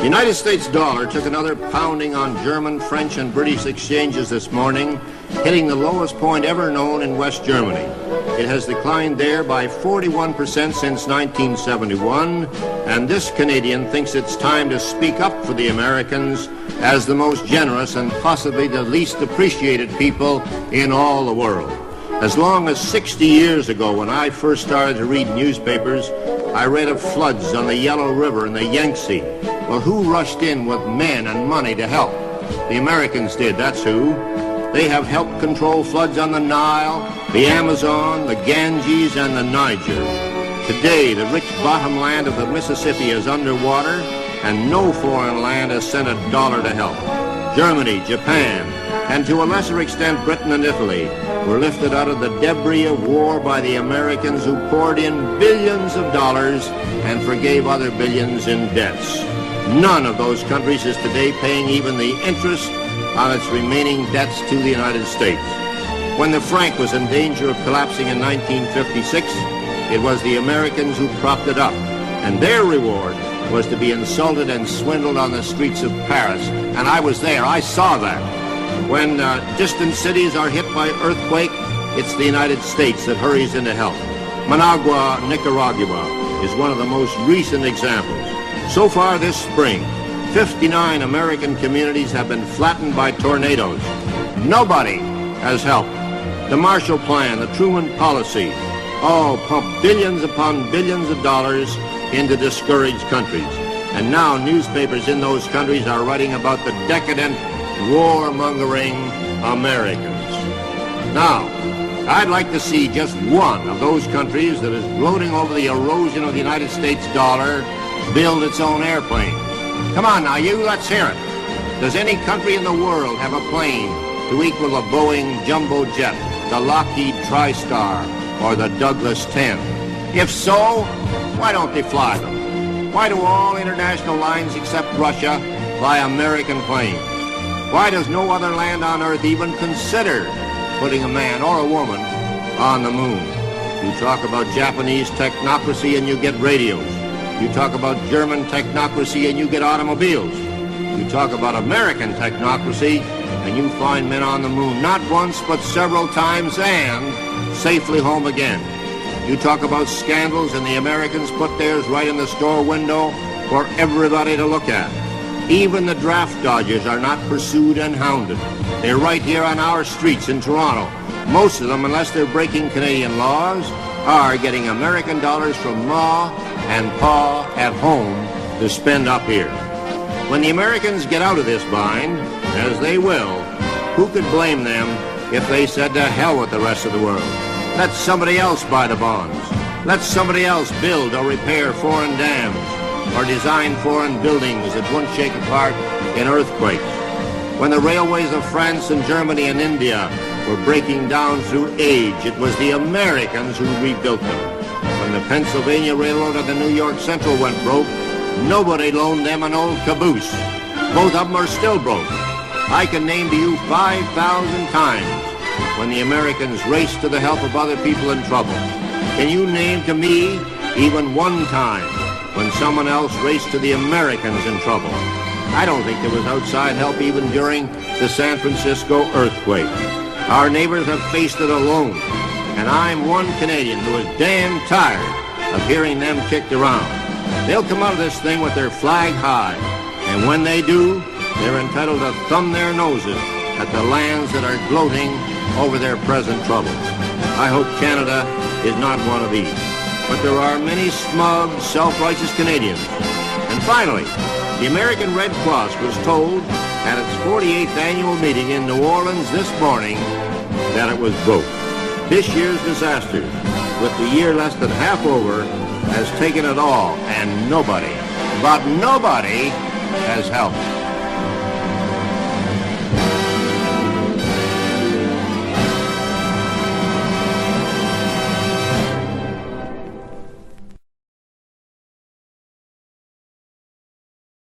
The United States dollar took another pounding on German, French, and British exchanges this morning, hitting the lowest point ever known in West Germany. It has declined there by 41% since 1971, and this Canadian thinks it's time to speak up for the Americans as the most generous and possibly the least appreciated people in all the world. As long as 60 years ago, when I first started to read newspapers, I read of floods on the Yellow River and the Yangtze. Well, who rushed in with men and money to help? The Americans did, that's who. They have helped control floods on the Nile, the Amazon, the Ganges, and the Niger. Today, the rich bottomland of the Mississippi is underwater, and no foreign land has sent a dollar to help. Germany, Japan, and to a lesser extent Britain and Italy were lifted out of the debris of war by the Americans, who poured in billions of dollars and forgave other billions in debts. None of those countries is today paying even the interest on its remaining debts to the United States. When the franc was in danger of collapsing in 1956, it was the Americans who propped it up, and their reward was to be insulted and swindled on the streets of Paris. And I was there, I saw that. When distant cities are hit by earthquake, it's the United States that hurries in to help. Managua, Nicaragua is one of the most recent examples. So far this spring, 59 American communities have been flattened by tornadoes. Nobody has helped. The Marshall Plan, the Truman Policy, all pump billions upon billions of dollars into discouraged countries. And now newspapers in those countries are writing about the decadent, warmongering Americans. Now, I'd like to see just one of those countries that is gloating over the erosion of the United States dollar build its own airplane. Come on now, you, let's hear it. Does any country in the world have a plane to equal a Boeing jumbo jet, the Lockheed TriStar, or the Douglas 10? If so, why don't they fly them? Why do all international lines except Russia fly American planes? Why does no other land on Earth even consider putting a man or a woman on the moon? You talk about Japanese technocracy and you get radios. You talk about German technocracy and you get automobiles. You talk about American technocracy and you find men on the moon, not once but several times, and safely home again. You talk about scandals and the Americans put theirs right in the store window for everybody to look at. Even the draft dodgers are not pursued and hounded. They're right here on our streets in Toronto. Most of them, unless they're breaking Canadian laws, are getting American dollars from Ma and Pa at home to spend up here. When the Americans get out of this bind, as they will, who could blame them if they said to hell with the rest of the world? Let somebody else buy the bonds. Let somebody else build or repair foreign dams or design foreign buildings that won't shake apart in earthquakes. When the railways of France and Germany and India were breaking down through age, it was the Americans who rebuilt them. When the Pennsylvania Railroad and the New York Central went broke, nobody loaned them an old caboose. Both of them are still broke. I can name to you 5,000 times when the Americans raced to the help of other people in trouble. Can you name to me even one time when someone else raced to the Americans in trouble? I don't think there was outside help even during the San Francisco earthquake. Our neighbors have faced it alone, and I'm one Canadian who is damn tired of hearing them kicked around. They'll come out of this thing with their flag high, and when they do, they're entitled to thumb their noses at the lands that are gloating over their present troubles. I hope Canada is not one of these. But there are many smug, self-righteous Canadians. And finally, the American Red Cross was told at its 48th annual meeting in New Orleans this morning that it was broke. This year's disaster, with the year less than half over, has taken it all, and nobody, but nobody, has helped.